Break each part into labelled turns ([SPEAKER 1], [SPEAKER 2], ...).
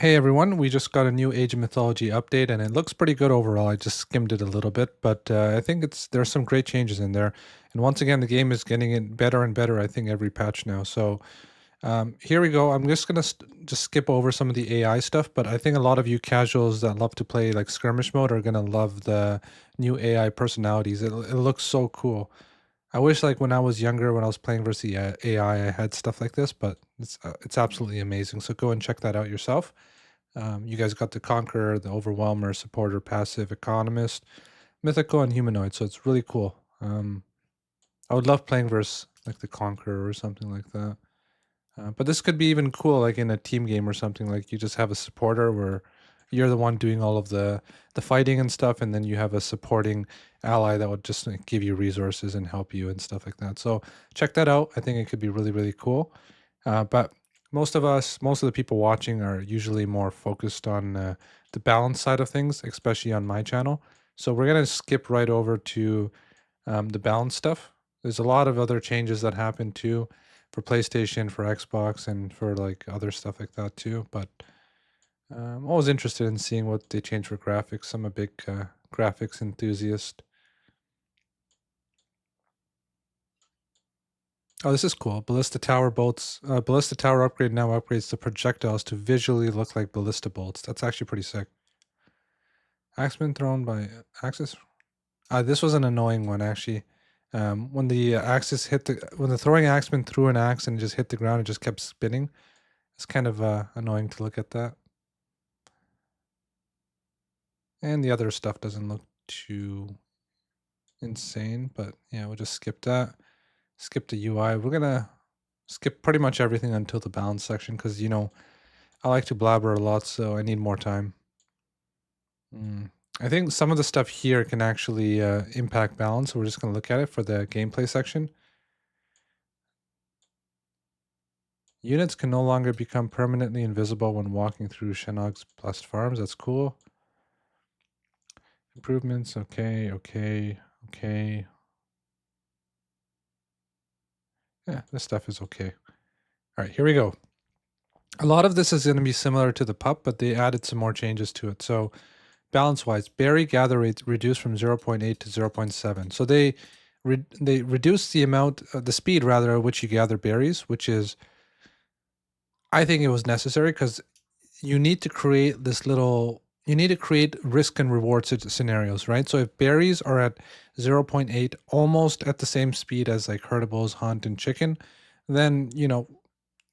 [SPEAKER 1] Hey everyone, we just got a new Age of Mythology update and it looks pretty good overall. I just skimmed it a little bit, but I think there's some great changes in there. And once again, the game is getting it better and better, I think, every patch now. So here we go. I'm just gonna just skip over some of the AI stuff, but I think a lot of you casuals that love to play like skirmish mode are gonna love the new AI personalities. It looks so cool. I wish like when I was younger, when I was playing versus the AI, I had stuff like this, but it's absolutely amazing. So go and check that out yourself. You guys got the Conqueror, the Overwhelmer, Supporter, Passive, Economist, Mythical, and Humanoid. So it's really cool. I would love playing versus like the Conqueror or something like that. But this could be even cool, like in a team game or something. Like you just have a supporter where you're the one doing all of the fighting and stuff, and then you have a supporting ally that would just like, give you resources and help you and stuff like that. So check that out. I think it could be really really cool. But most of the people watching are usually more focused on the balance side of things, especially on my channel. So we're gonna skip right over to the balance stuff. There's a lot of other changes that happen too for PlayStation, for Xbox, and for like other stuff like that too. But I'm always interested in seeing what they change for graphics. I'm a big graphics enthusiast. Oh, this is cool. Ballista tower bolts. Ballista tower upgrade now upgrades the projectiles to visually look like ballista bolts. That's actually pretty sick. Axeman thrown by Axis. This was an annoying one actually. When the axis hit when the throwing axeman threw an axe and just hit the ground, it just kept spinning. It's kind of annoying to look at that. And the other stuff doesn't look too insane, but yeah, we'll just skip that. Skip the UI. We're gonna skip pretty much everything until the balance section because, you know, I like to blabber a lot, so I need more time. I think some of the stuff here can actually impact balance, so we're just gonna look at it for the gameplay section. Units can no longer become permanently invisible when walking through Shenog's blessed farms. That's cool. Improvements, okay. Yeah, this stuff is okay. All right, here we go. A lot of this is going to be similar to the pup, but they added some more changes to it. So balance-wise, berry gather rates reduced from 0.8 to 0.7. So they reduced the amount, the speed rather, at which you gather berries, which is, I think it was necessary because you need to create this little, you need to create risk and reward scenarios, right? So if berries are at 0.8, almost at the same speed as like herdables, hunt, and chicken, then, you know,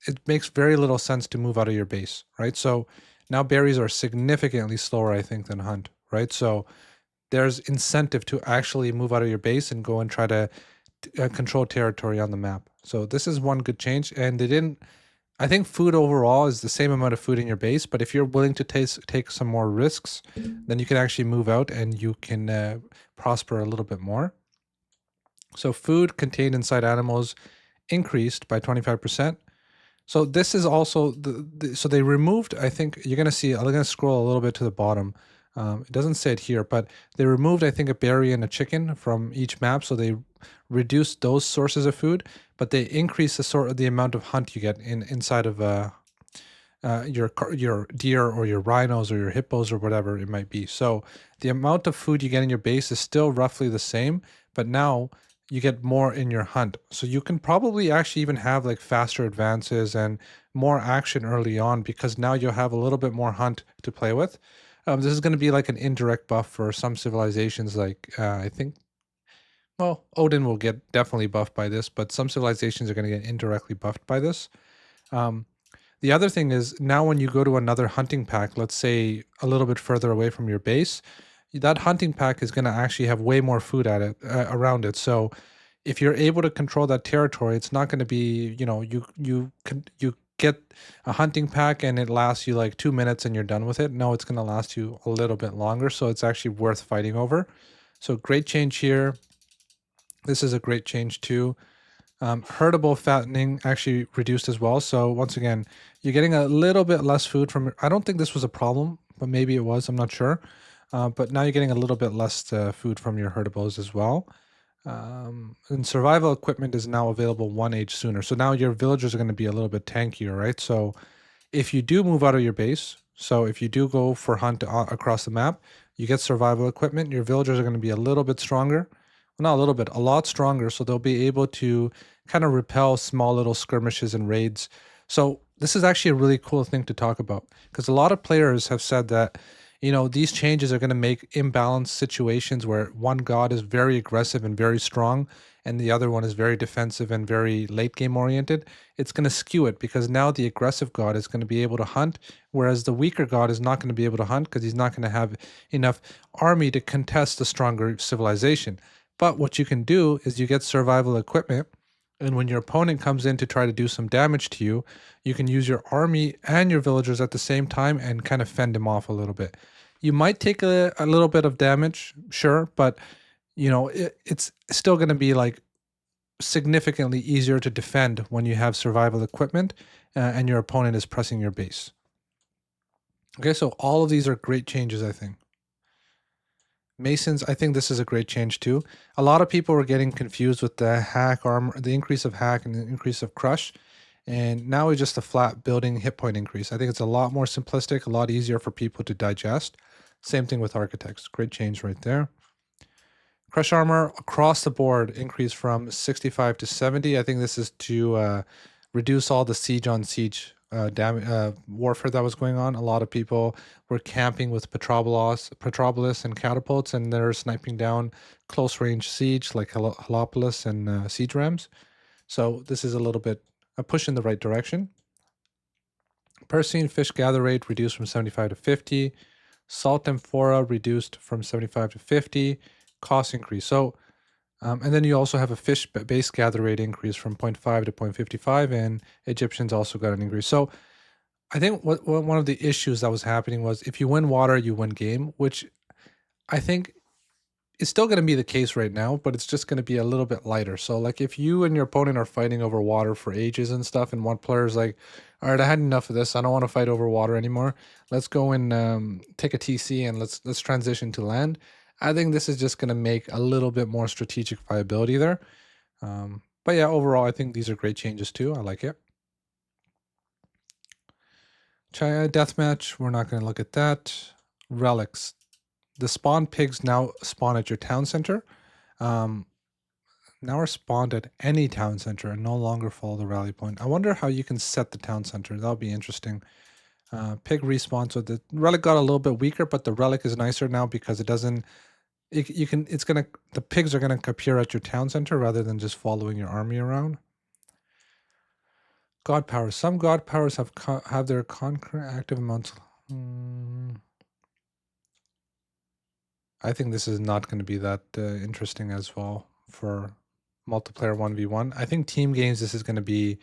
[SPEAKER 1] it makes very little sense to move out of your base, right? So now berries are significantly slower, I think, than hunt, right? So there's incentive to actually move out of your base and go and try to control territory on the map. So this is one good change, and they didn't. I think food overall is the same amount of food in your base, but if you're willing to take some more risks, then you can actually move out and you can prosper a little bit more. So food contained inside animals increased by 25%. So this is also so they removed. I think you're gonna see. I'm gonna scroll a little bit to the bottom. It doesn't say it here, but they removed, I think, a berry and a chicken from each map. So they reduced those sources of food, but they increased the amount of hunt you get inside of your deer or your rhinos or your hippos or whatever it might be. So the amount of food you get in your base is still roughly the same, but now you get more in your hunt. So you can probably actually even have like faster advances and more action early on because now you'll have a little bit more hunt to play with. This is going to be like an indirect buff for some civilizations, like I think. Well, Odin will get definitely buffed by this, but some civilizations are going to get indirectly buffed by this. Um, the other thing is now when you go to another hunting pack, let's say a little bit further away from your base, that hunting pack is going to actually have way more food at it around it. So if you're able to control that territory, it's not going to be, you know, you get a hunting pack and it lasts you like 2 minutes and you're done with it. No, it's going to last you a little bit longer, so it's actually worth fighting over. So great change here. This is a great change too. Herdable fattening actually reduced as well. So once again, you're getting a little bit less food from. I don't think this was a problem, but maybe it was. I'm not sure. But now you're getting a little bit less food from your herdables as well. And survival equipment is now available 1 age sooner. So now your villagers are going to be a little bit tankier, right? So if you do move out of your base, So if you do go for hunt across the map, you get survival equipment. Your villagers are going to be a little bit stronger. Well, not a little bit, a lot stronger. So they'll be able to kind of repel small little skirmishes and raids. So this is actually a really cool thing to talk about because a lot of players have said that, these changes are going to make imbalanced situations where one god is very aggressive and very strong and the other one is very defensive and very late game oriented. It's going to skew it because now the aggressive god is going to be able to hunt, whereas the weaker god is not going to be able to hunt because he's not going to have enough army to contest the stronger civilization. But what you can do is you get survival equipment, and when your opponent comes in to try to do some damage to you, you can use your army and your villagers at the same time and kind of fend him off a little bit. You might take a little bit of damage, sure, but it's still going to be like significantly easier to defend when you have survival equipment and your opponent is pressing your base. Okay, so all of these are great changes, I think. Masons, I think this is a great change too. A lot of people were getting confused with the hack armor, the increase of hack and the increase of crush. And now it's just a flat building hit point increase. I think it's a lot more simplistic, a lot easier for people to digest. Same thing with architects. Great change right there. Crush armor across the board increased from 65 to 70. I think this is to reduce all the siege on siege warfare that was going on. A lot of people were camping with Petropolis and catapults, and they're sniping down close range siege like Helopolis and siege rams. So this is a little bit a push in the right direction. Persine fish gather rate reduced from 75 to 50. Salt amphora reduced from 75 to 50. Cost increase. So, and then you also have a fish base gather rate increase from 0.5 to 0.55, and Egyptians also got an increase. So I think one of the issues that was happening was if you win water, you win game, which I think is still going to be the case right now, but it's just going to be a little bit lighter. So like if you and your opponent are fighting over water for ages and stuff, and one player's like, all right, I had enough of this. I don't want to fight over water anymore. Let's go and take a TC and let's transition to land. I think this is just going to make a little bit more strategic viability there. But yeah, overall, I think these are great changes too. I like it. Chaya Deathmatch, we're not going to look at that. Relics. The spawn pigs now spawn at your town center. Now are spawned at any town center and no longer follow the rally point. I wonder how you can set the town center. That'll be interesting. Pig respawn. So the relic got a little bit weaker, but the relic is nicer now because it doesn't. The pigs are gonna appear at your town center rather than just following your army around. God powers. Some god powers have their concurrent active amounts. I think this is not going to be that interesting as well for multiplayer 1v1. I think team games, this is going to be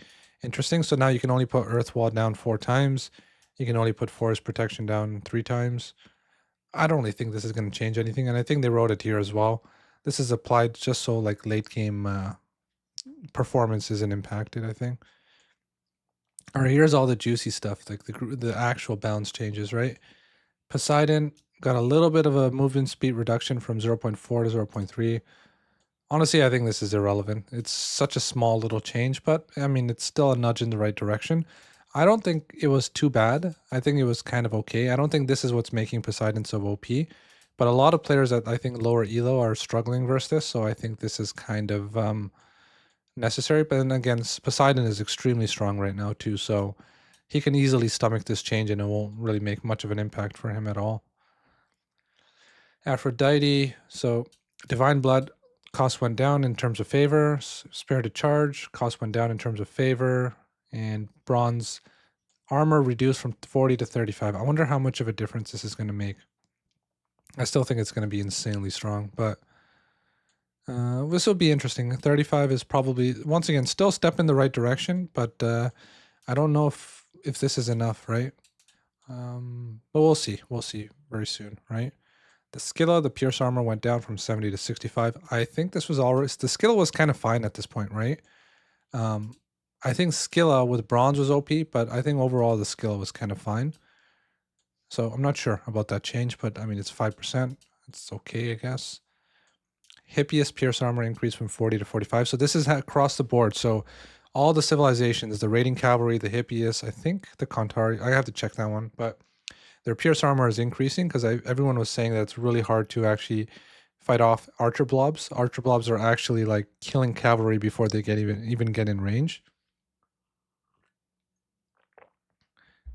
[SPEAKER 1] interesting. So now you can only put Earth Wall down 4 times. You can only put Forest Protection down 3 times. I don't really think this is going to change anything. And I think they wrote it here as well. This is applied just so like late game performance isn't impacted, I think. All right, here's all the juicy stuff, like the actual bounce changes, right? Poseidon got a little bit of a movement speed reduction from 0.4 to 0.3. Honestly, I think this is irrelevant. It's such a small little change, but I mean, it's still a nudge in the right direction. I don't think it was too bad. I think it was kind of okay. I don't think this is what's making Poseidon so OP, but a lot of players that I think lower elo are struggling versus this, so I think this is kind of necessary. But then again, Poseidon is extremely strong right now too, so he can easily stomach this change and it won't really make much of an impact for him at all. Aphrodite, so Divine Blood, cost went down in terms of favor. Spirited Charge, cost went down in terms of favor. And Bronze armor reduced from 40 to 35. I wonder how much of a difference this is going to make. I still think it's going to be insanely strong, but this will be interesting. 35 is probably, once again, still step in the right direction, but I don't know if this is enough, right? But we'll see. We'll see very soon, right? The Scylla, the Pierce armor went down from 70 to 65. I think this was already, the Scylla was kind of fine at this point, right? I think Scylla with bronze was OP, but I think overall the Scylla was kind of fine. So I'm not sure about that change, but I mean, it's 5%. It's okay, I guess. Hippias Pierce armor increased from 40 to 45. So this is across the board. So all the civilizations, the raiding cavalry, the Hippias, I think the Contari, I have to check that one, but Their pierce armor is increasing because everyone was saying that it's really hard to actually fight off archer blobs. Archer blobs are actually like killing cavalry before they get even get in range.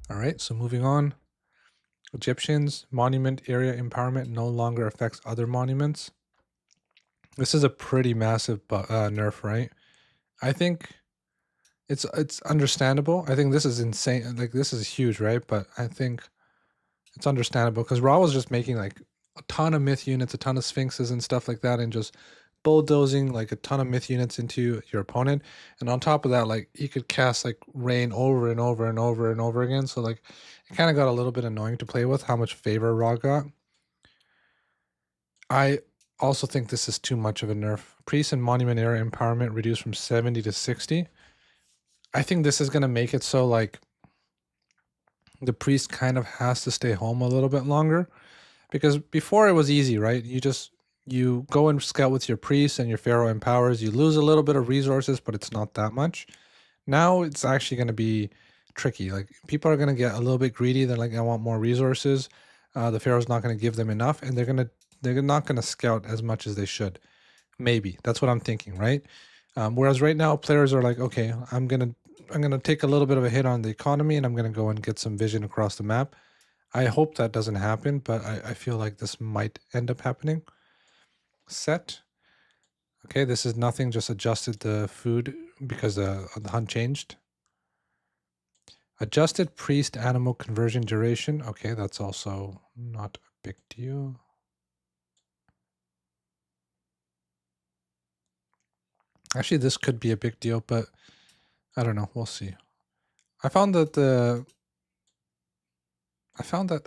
[SPEAKER 1] All right, so moving on. Egyptians, monument area empowerment no longer affects other monuments. This is a pretty massive nerf, right? I think it's understandable. I think this is insane. Like this is huge, right? But I think it's understandable because Ra was just making like a ton of myth units, a ton of sphinxes and stuff like that, and just bulldozing like a ton of myth units into your opponent. And on top of that, like he could cast like rain over and over and over and over again. So like it kind of got a little bit annoying to play with how much favor Ra got. I also think this is too much of a nerf. Priest and monument area empowerment reduced from 70 to 60. I think this is going to make it so like the priest kind of has to stay home a little bit longer, because before it was easy, right? You go and scout with your priest and your pharaoh empowers. You lose a little bit of resources, but it's not that much. Now it's actually going to be tricky. Like people are going to get a little bit greedy. They're like, I want more resources. The pharaoh's not going to give them enough, and they're not going to scout as much as they should. Maybe that's what I'm thinking, right? Whereas right now, players are like, okay, I'm gonna take a little bit of a hit on the economy, and I'm gonna go and get some vision across the map. I hope that doesn't happen, but I feel like this might end up happening. Set. Okay, this is nothing, just adjusted the food because the hunt changed. Adjusted priest animal conversion duration. Okay, that's also not a big deal. Actually, this could be a big deal, but I don't know. We'll see. I found that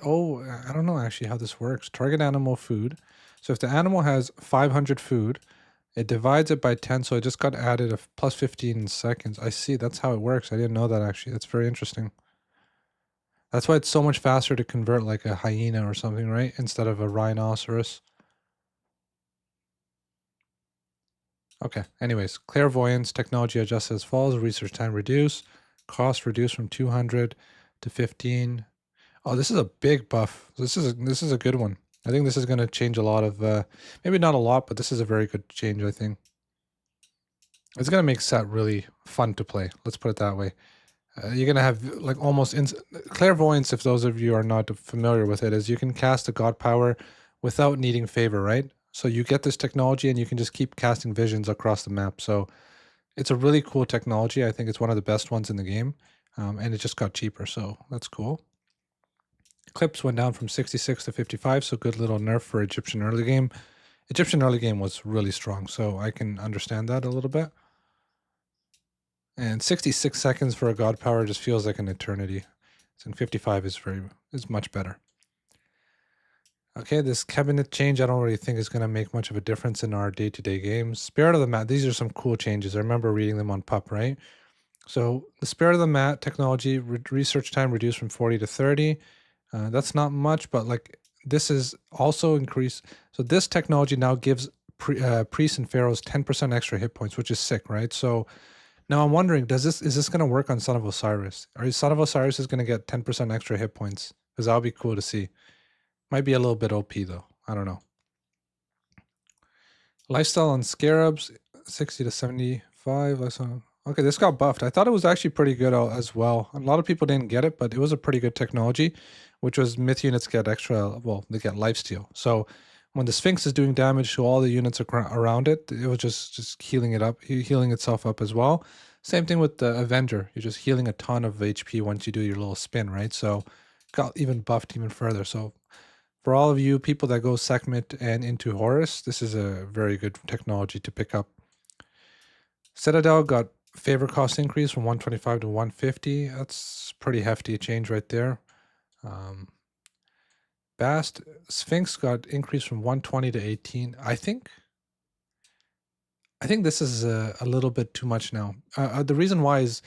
[SPEAKER 1] oh, I don't know actually how this works. Target animal food. So if the animal has 500 food, it divides it by 10, so it just got added a plus 15 seconds. I see, that's how it works. I didn't know that actually. That's very interesting. That's why it's so much faster to convert like a hyena or something, right? Instead of a rhinoceros. Okay, anyways, clairvoyance, technology adjusted as follows, research time reduced, cost reduced from 200 to 15. Oh, this is a big buff. This is a good one. I think this is going to change a lot of, maybe not a lot, but this is a very good change, I think. It's going to make set really fun to play. Let's put it that way. You're going to have like almost clairvoyance, if those of you are not familiar with it, is you can cast a god power without needing favor, right? So you get this technology and you can just keep casting visions across the map. So it's a really cool technology. I think it's one of the best ones in the game. And it just got cheaper, so that's cool. Clips went down from 66 to 55, so good little nerf for Egyptian early game. Egyptian early game was really strong, so I can understand that a little bit. And 66 seconds for a god power just feels like an eternity. So 55 is much better. Okay, this cabinet change I don't really think is going to make much of a difference in our day-to-day games. Spirit of the Mat, these are some cool changes. I remember reading them on PUP, right? So the Spirit of the Mat technology, research time reduced from 40 to 30. That's not much, but like this is also increased. So this technology now gives priests and pharaohs 10% extra hit points, which is sick, right? So now I'm wondering, is this going to work on Son of Osiris? Or Son of Osiris is going to get 10% extra hit points? Because that would be cool to see. Might be a little bit OP though. I don't know. Lifestyle on Scarabs, 60 to 75. Okay, this got buffed. I thought it was actually pretty good as well. A lot of people didn't get it, but it was a pretty good technology, which was myth units get extra, well, they get lifesteal. So when the Sphinx is doing damage to all the units around it, it was just healing it up, healing itself up as well. Same thing with the Avenger. You're just healing a ton of HP once you do your little spin, right? So got even buffed even further. So for all of you people that go Sekhmet and into Horus, this is a very good technology to pick up. Citadel got favor cost increase from 125 to 150. That's pretty hefty change right there. Bast Sphinx got increased from 120 to 18. I think this is a little bit too much now. The reason why is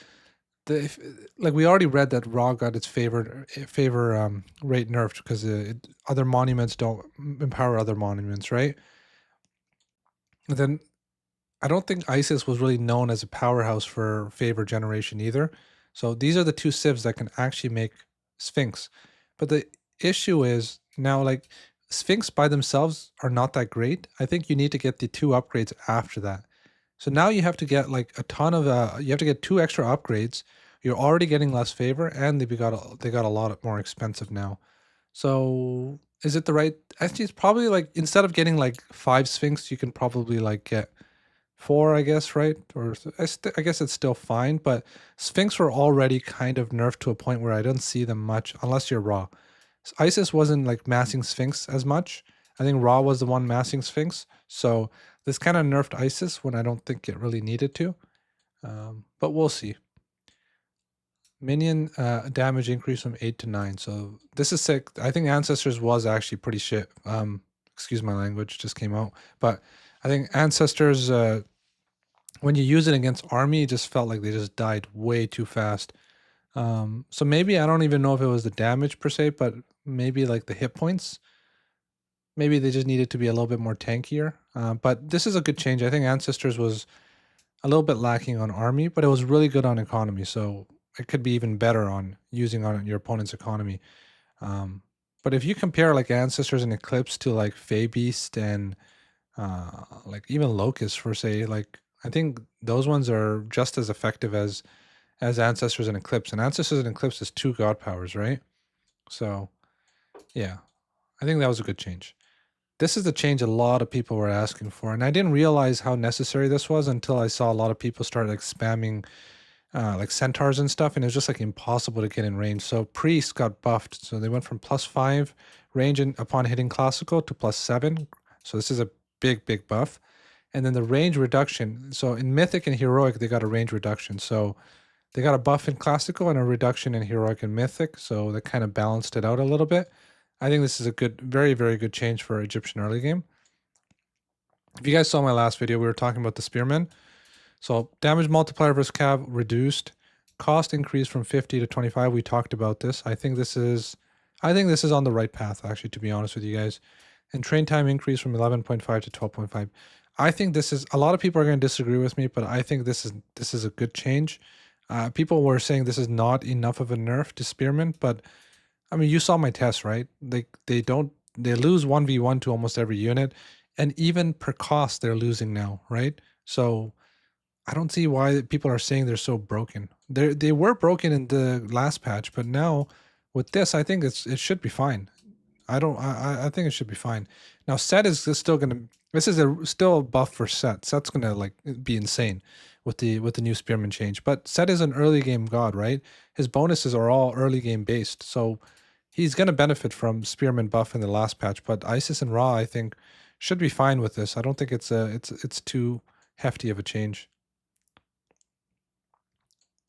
[SPEAKER 1] like we already read that Ra got its favor rate nerfed because other monuments don't empower other monuments, right? And then I don't think Isis was really known as a powerhouse for favor generation either. So these are the two civs that can actually make Sphinx. But issue is now, like, Sphinx by themselves are not that great. I think you need to get the 2 upgrades after that. So now you have to get like a ton of you have to get 2 extra upgrades. You're already getting less favor, and they got a lot more expensive now. So is it the right? Actually, it's probably like instead of getting like 5 Sphinx, you can probably like get 4, I guess, right? Or I guess it's still fine, but Sphinx were already kind of nerfed to a point where I don't see them much unless you're raw. Isis wasn't like massing Sphinx as much. I think Raw was the one massing Sphinx. So this kind of nerfed Isis when I don't think it really needed to. But we'll see. Minion damage increase from 8 to 9. So this is sick. I think Ancestors was actually pretty shit. Excuse my language, just came out. But I think Ancestors, when you use it against army, it just felt like they just died way too fast. So maybe I don't even know if it was the damage per se, but maybe like the hit points. Maybe they just needed to be a little bit more tankier. But this is a good change. I think Ancestors was a little bit lacking on army, but it was really good on economy. So it could be even better on using on your opponent's economy. But if you compare like Ancestors and Eclipse to like Fey Beast and like even Locust for say, like I think those ones are just as effective as Ancestors and Eclipse. And Ancestors and Eclipse is 2 god powers, right? So yeah, I think that was a good change. This is the change a lot of people were asking for, and I didn't realize how necessary this was until I saw a lot of people start like spamming like centaurs and stuff, and it was just like impossible to get in range. So priests got buffed, so they went from +5 range upon hitting classical to +7. So this is a big buff. And then the range reduction. So in mythic and heroic, they got a range reduction. So they got a buff in classical and a reduction in heroic and mythic. So they kind of balanced it out a little bit. I think this is a good, very good change for Egyptian early game. If you guys saw my last video, we were talking about the spearmen. So damage multiplier versus cav reduced, cost increased from 50 to 25. We talked about this. I think this is on the right path, actually, to be honest with you guys. And train time increased from 11.5 to 12.5. I think this is, a lot of people are going to disagree with me, but I think this is a good change. People were saying this is not enough of a nerf to spearmen, but I mean, you saw my test, right? They lose 1v1 to almost every unit, and even per cost they're losing now, right? So I don't see why people are saying they're so broken. They were broken in the last patch, but now with this, I think it should be fine. I think it should be fine. Now Set is still gonna. This is still a buff for Set. Set's gonna like be insane with the new Spearman change. But Set is an early game god, right? His bonuses are all early game based, so he's gonna benefit from Spearman buff in the last patch. But Isis and Ra, I think, should be fine with this. I don't think it's too hefty of a change.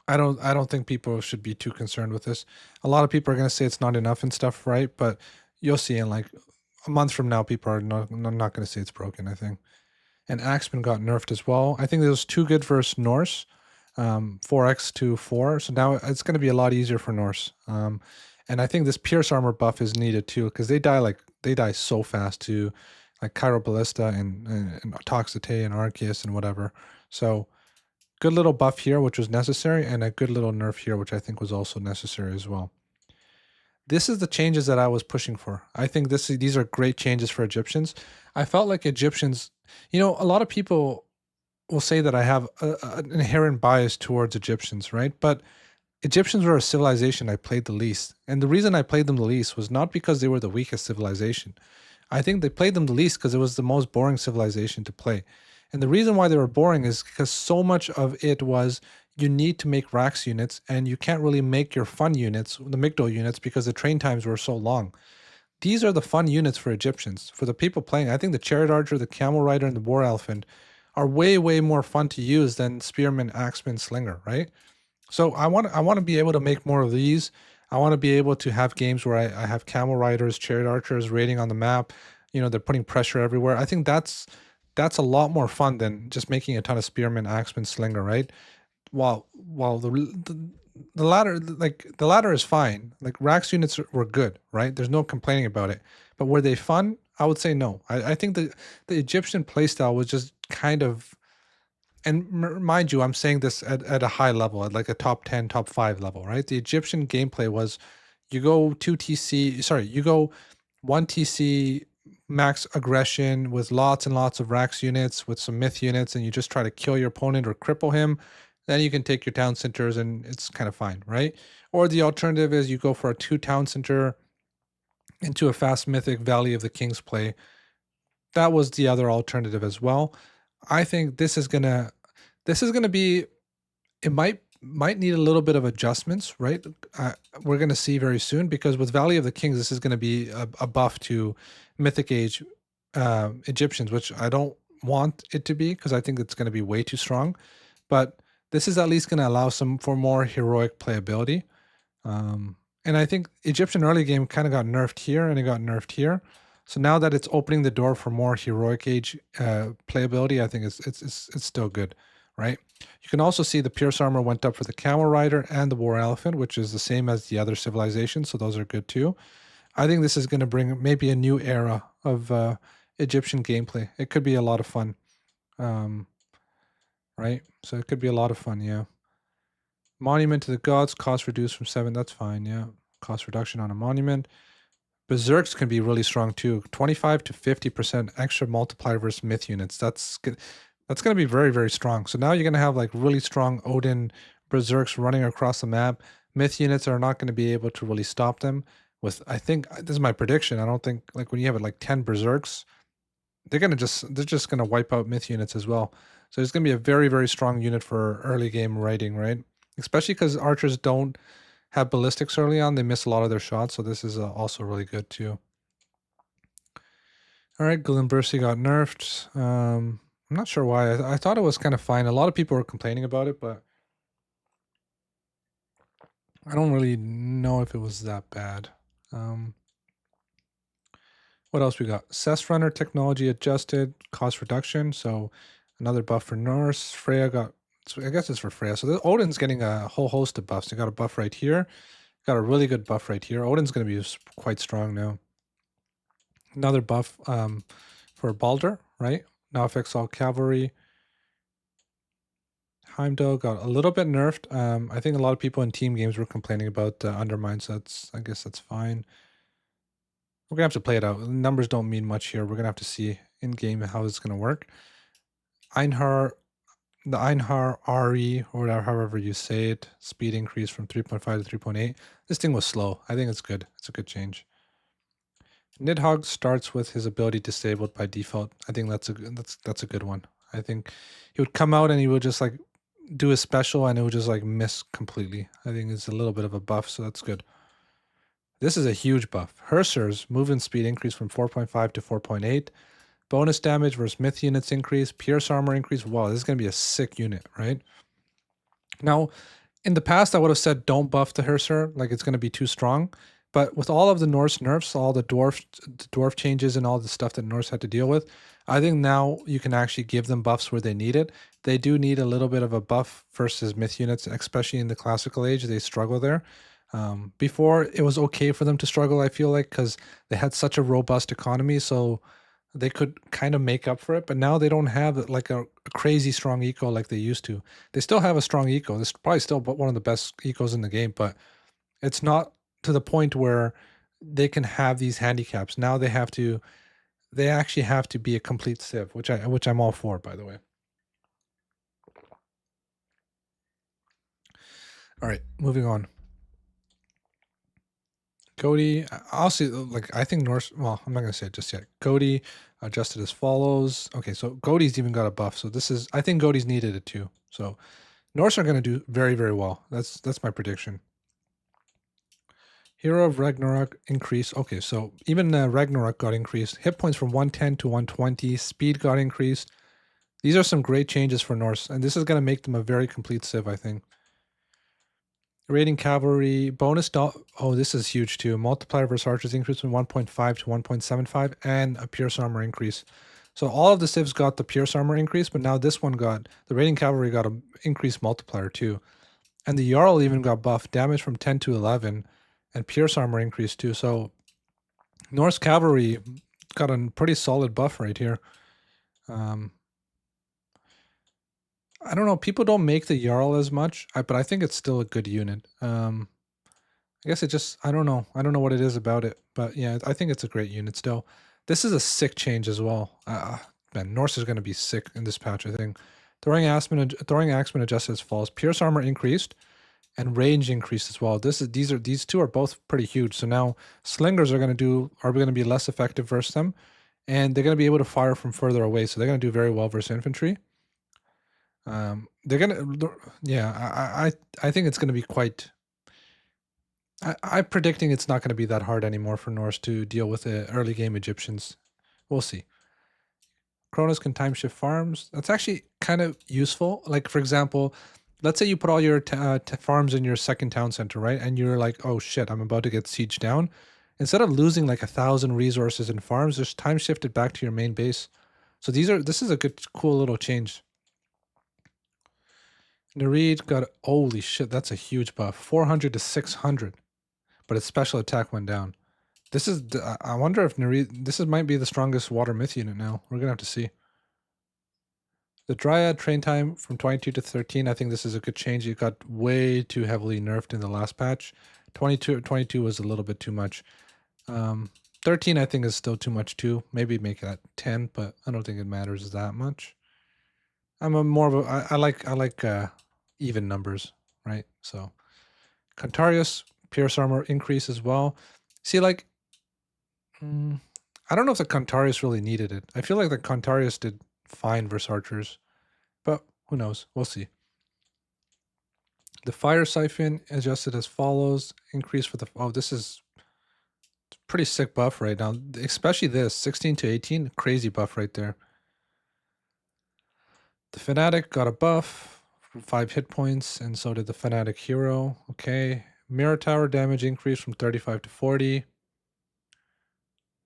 [SPEAKER 1] I don't think people should be too concerned with this. A lot of people are going to say it's not enough and stuff, right? But you'll see in like a month from now, people are not going to say it's broken, I think. And Axeman got nerfed as well. I think it was too good versus Norse, 4x to 4. So now it's going to be a lot easier for Norse. And I think this Pierce Armor buff is needed too, because they die so fast to like Cairo Ballista and Toxite and Arceus and whatever. So good little buff here, which was necessary, and a good little nerf here, which I think was also necessary as well. This is the changes that I was pushing for. I think these are great changes for Egyptians. I felt like Egyptians, a lot of people will say that I have an inherent bias towards Egyptians, right? But Egyptians were a civilization I played the least. And the reason I played them the least was not because they were the weakest civilization. I think they played them the least because it was the most boring civilization to play. And the reason why they were boring is because so much of it was you need to make Rax units, and you can't really make your fun units, the Migdol units, because the train times were so long. These are the fun units for Egyptians. For the people playing, I think the Chariot Archer, the Camel Rider, and the War Elephant are way more fun to use than Spearman, Axeman, Slinger, right? So I want to be able to make more of these. I want to be able to have games where I have Camel Riders, Chariot Archers raiding on the map. They're putting pressure everywhere. I think that's a lot more fun than just making a ton of Spearman, Axeman, Slinger, right? While the latter, like the latter is fine. Like Rax units were good, right? There's no complaining about it. But were they fun? I would say no. I think the Egyptian playstyle was just kind of, and mind you, I'm saying this at a high level, at like a top 10, top 5 level, right? The Egyptian gameplay was you go 2 TC, sorry, you go 1 TC max aggression with lots and lots of Rax units with some myth units, and you just try to kill your opponent or cripple him, then you can take your town centers and it's kind of fine, right? Or the alternative is you go for a 2 town center into a fast mythic Valley of the Kings play. That was the other alternative as well. I think this is gonna be, it might need a little bit of adjustments, right? We're going to see very soon, because with Valley of the Kings, this is going to be a buff to Mythic Age Egyptians, which I don't want it to be because I think it's going to be way too strong. But this is at least going to allow some for more heroic playability. And I think Egyptian early game kind of got nerfed here and it got nerfed here. So now that it's opening the door for more heroic age playability, I think it's still good, right? You can also see the Pierce armor went up for the Camel Rider and the War Elephant, which is the same as the other civilizations, so those are good too. I think this is going to bring maybe a new era of Egyptian gameplay. It could be a lot of fun, right? So it could be a lot of fun, yeah. Monument to the Gods, cost reduced from 7, that's fine, yeah. Cost reduction on a monument. Berserks can be really strong too. 25 to 50% extra multiplier versus myth units. That's going to be very, very strong. So now you're going to have like really strong Odin Berserks running across the map. Myth units are not going to be able to really stop them. With, I think this is my prediction. I don't think, like, when you have like 10 Berserks, they're just going to wipe out myth units as well. So it's going to be a very, very strong unit for early game raiding, right? Especially because archers don't have ballistics early on. They miss a lot of their shots, so this is also really good too. All right, Glimbursi got nerfed. I'm not sure why. I thought it was kind of fine. A lot of people were complaining about it, but I don't really know if it was that bad. What else we got? Cess Runner technology adjusted, cost reduction. So another buff for Norse. Freya got, so I guess it's for Freya. So Odin's getting a whole host of buffs. You got a buff right here. Got a really good buff right here. Odin's going to be quite strong now. Another buff for Balder, right? Now affects all cavalry. Heimdall got a little bit nerfed. I think a lot of people in team games were complaining about Undermine, so I guess that's fine. We're gonna have to play it out. Numbers don't mean much here. We're gonna have to see in game how it's gonna work. Einhar, the Einhar RE, or whatever, however you say it, speed increase from 3.5 to 3.8. This thing was slow. I think it's good. It's a good change. Nidhogg starts with his ability disabled by default. I think that's a good one. I think he would come out and he would just like do a special and it would just like miss completely. I think it's a little bit of a buff, so that's good. This is a huge buff. Herser's movement speed increase from 4.5 to 4.8. Bonus damage versus myth units increase. Pierce armor increase. Wow, this is going to be a sick unit, right? Now, in the past, I would have said don't buff the Herser, like it's going to be too strong. But with all of the Norse nerfs, all the dwarf changes and all the stuff that Norse had to deal with, I think now you can actually give them buffs where they need it. They do need a little bit of a buff versus myth units, especially in the classical age. They struggle there. Before, it was okay for them to struggle, I feel like, because they had such a robust economy, so they could kind of make up for it. But now they don't have like a crazy strong eco like they used to. They still have a strong eco. This is probably still one of the best ecos in the game, but it's not to the point where they can have these handicaps. Now they actually have to be a complete civ, which I'm all for, by the way. All right, moving on. Cody, I'll see. Like, I think Norse. Well, I'm not gonna say it just yet. Cody adjusted as follows. Okay, so Cody's even got a buff. So this is. I think Cody's needed it too. So Norse are gonna do very, very well. That's my prediction. Hero of Ragnarok increase. Okay, so even Ragnarok got increased. Hit points from 110 to 120. Speed got increased. These are some great changes for Norse, and this is gonna make them a very complete civ, I think. Raiding cavalry bonus. Oh, this is huge too. Multiplier versus archers increase from 1.5 to 1.75, and a pierce armor increase. So all of the civs got the pierce armor increase, but now this one got the raiding cavalry got an increased multiplier too, and the Jarl even got buffed, damage from 10 to 11, and pierce armor increased too. So Norse cavalry got a pretty solid buff right here. I don't know. People don't make the Jarl as much, but I think it's still a good unit. I guess it just, I don't know. I don't know what it is about it, but yeah, I think it's a great unit still. This is a sick change as well. Man, Norse is going to be sick in this patch, I think. Throwing axeman adjusted as falls. Pierce armor increased and range increased as well. These two are both pretty huge. So now slingers are going to be less effective versus them, and they're going to be able to fire from further away. So they're going to do very well versus infantry. They're gonna, yeah. I think it's going to be quite. I'm predicting it's not going to be that hard anymore for Norse to deal with the early game Egyptians. We'll see. Kronos can time shift farms. That's actually kind of useful. Like, for example, let's say you put all your farms in your second town center, right? And you're like, oh shit, I'm about to get sieged down. Instead of losing like 1,000 resources in farms, just time shift it back to your main base. So this is a good, cool little change. Nereid got, holy shit, that's a huge buff. 400 to 600. But its special attack went down. I wonder if might be the strongest water myth unit now. We're gonna have to see. The Dryad train time from 22 to 13, I think this is a good change. It got way too heavily nerfed in the last patch. 22 was a little bit too much. 13 I think is still too much too. Maybe make it at 10, but I don't think it matters that much. I'm a more of a, I like even numbers, right? So Cantarius, Pierce Armor increase as well. See, like, I don't know if the Cantarius really needed it. I feel like the Cantarius did fine versus archers, but who knows? We'll see. The Fire Siphon adjusted as follows. Increase for the, oh, this is pretty sick buff right now, especially this 16 to 18, crazy buff right there. The Fanatic got a buff, 5 hit points, and so did the Fanatic Hero. Okay. Mirror Tower damage increased from 35 to 40.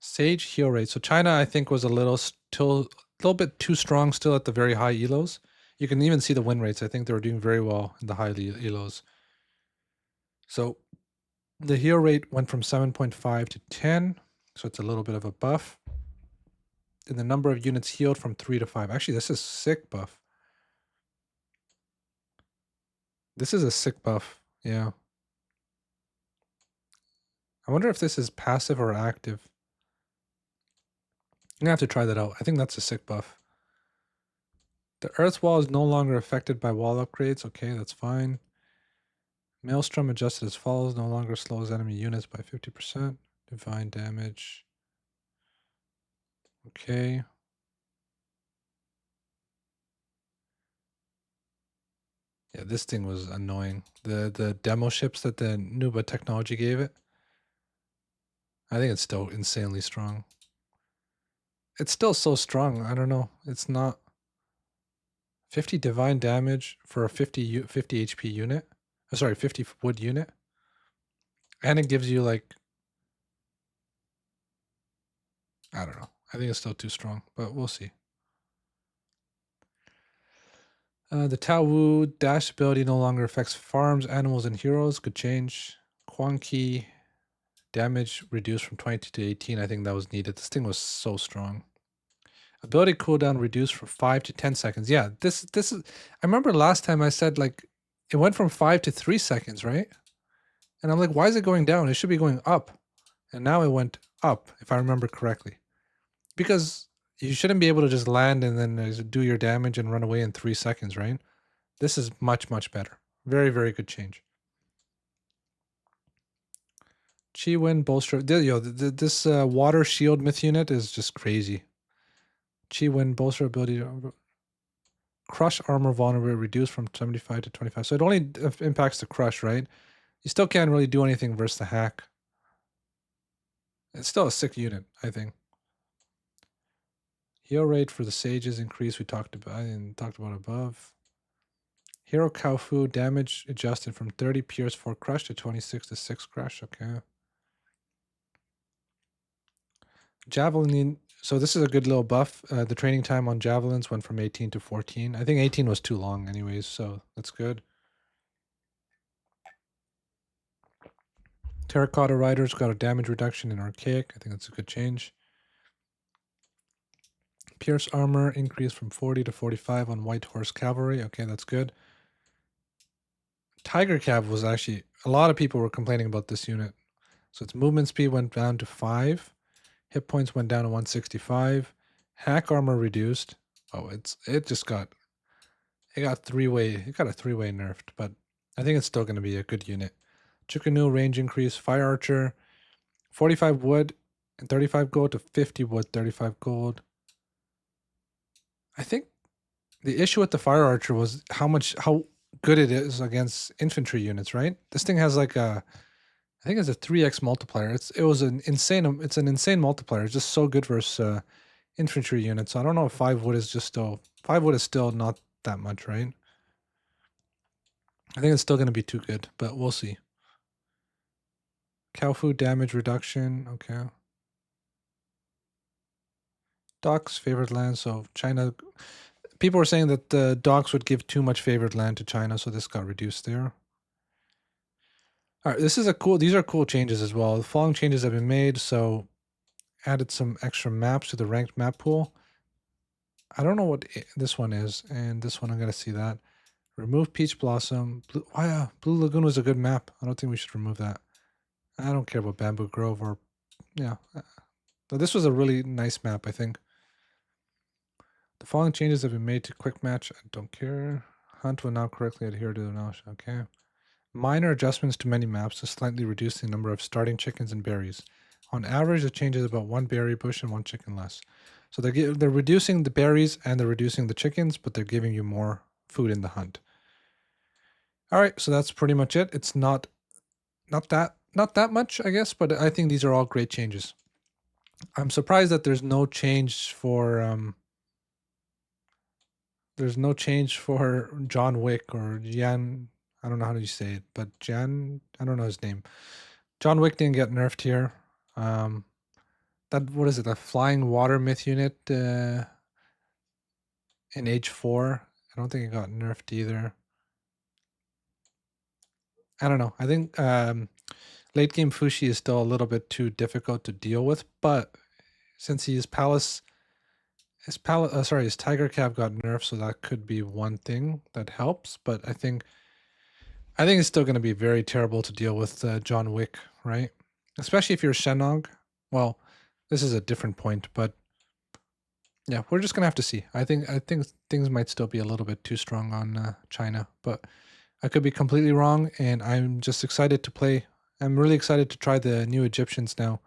[SPEAKER 1] Sage heal rate. So China, I think, was a little bit too strong still at the very high elos. You can even see the win rates. I think they were doing very well in the high elos. So the heal rate went from 7.5 to 10. So it's a little bit of a buff. And the number of units healed from 3 to 5. Actually, this is sick buff. This is a sick buff. Yeah. I wonder if this is passive or active. I'm going to have to try that out. I think that's a sick buff. The earth wall is no longer affected by wall upgrades. Okay, that's fine. Maelstrom adjusted as follows. No longer slows enemy units by 50%. Divine damage. Okay. Yeah, this thing was annoying. The demo ships that the Nuba technology gave it. I think it's still insanely strong. It's still so strong. I don't know. It's not 50 divine damage for a 50 HP unit. Oh, sorry, 50 wood unit. And it gives you like, I don't know. I think it's still too strong, but we'll see. The Tao Wu dash ability no longer affects farms, animals, and heroes. Good change. Quan Ki damage reduced from 22 to 18. I think that was needed. This thing was so strong. Ability cooldown reduced from 5 to 10 seconds. Yeah, this is. I remember last time I said like it went from 5 to 3 seconds, right? And I'm like, why is it going down? It should be going up. And now it went up, if I remember correctly. Because you shouldn't be able to just land and then do your damage and run away in 3 seconds, right? This is much, much better. Very, very good change. Chi Wind Bolster. This water shield myth unit is just crazy. Chi Wind Bolster ability. Crush armor vulnerability reduced from 75 to 25. So it only impacts the crush, right? You still can't really do anything versus the hack. It's still a sick unit, I think. Heal rate for the sages increased. We talked about above. Hero Kaufu damage adjusted from 30 Pierce 4 Crush to 26 to 6 Crush. Okay. Javelin. So this is a good little buff. The training time on javelins went from 18 to 14. I think 18 was too long anyways, so that's good. Terracotta Riders got a damage reduction in Archaic. I think that's a good change. Pierce armor increased from 40 to 45 on White Horse Cavalry. Okay, that's good. Tiger Cab was actually, a lot of people were complaining about this unit. So its movement speed went down to 5. Hit points went down to 165. Hack armor reduced. Oh, it just got it got a three-way nerfed, but I think it's still going to be a good unit. Chickenu range increase, fire archer, 45 wood and 35 gold to 50 wood, 35 gold. I think the issue with the fire archer was how good it is against infantry units, right? This thing has like I think it's a 3x multiplier. It's an insane multiplier. It's just so good versus infantry units. So I don't know if 5 wood is just still 5 wood is still not that much, right? I think it's still going to be too good, but we'll see. Cow food damage reduction. Okay. Docks favored land. So China. People were saying that the docks would give too much favored land to China, so this got reduced there. All right, these are cool changes as well. The following changes have been made, so added some extra maps to the ranked map pool. I don't know what this one is, and this one I'm gonna see that. Remove Peach Blossom. Blue Lagoon was a good map. I don't think we should remove that. I don't care about Bamboo Grove or, yeah. But this was a really nice map, I think. The following changes have been made to Quick Match. I don't care. Hunt will now correctly adhere to the knowledge. Okay. Minor adjustments to many maps to slightly reduce the number of starting chickens and berries. On average, it changes about 1 berry bush and 1 chicken less. So they're reducing the berries and they're reducing the chickens, but they're giving you more food in the hunt. All right, so that's pretty much it. It's not that much, I guess, but I think these are all great changes. I'm surprised that there's no change for John Wick or Jan. I don't know how you say it, but Jan, I don't know his name. John Wick didn't get nerfed here. What is it? A flying water myth unit in age 4. I don't think it got nerfed either. I don't know. I think late game Fushi is still a little bit too difficult to deal with, but since his Tiger Cab got nerfed, so that could be one thing that helps. But I think it's still going to be very terrible to deal with John Wick, right? Especially if you're Shenog. Well, this is a different point, but yeah, we're just gonna have to see. I think things might still be a little bit too strong on China, but I could be completely wrong. And I'm just excited to play. I'm really excited to try the new Egyptians now,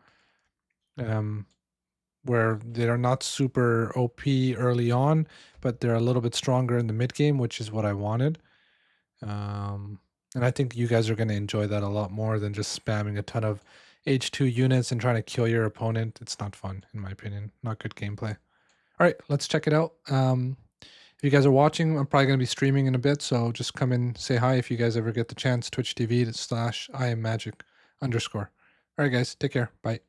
[SPEAKER 1] where they're not super OP early on, but they're a little bit stronger in the mid game, which is what I wanted. And I think you guys are going to enjoy that a lot more than just spamming a ton of H2 units and trying to kill your opponent. It's not fun, in my opinion. Not good gameplay. All right, let's check it out. If you guys are watching, I'm probably going to be streaming in a bit, so just come and say hi if you guys ever get the chance. Twitch TV /IamMagic_. All right, guys, take care. Bye.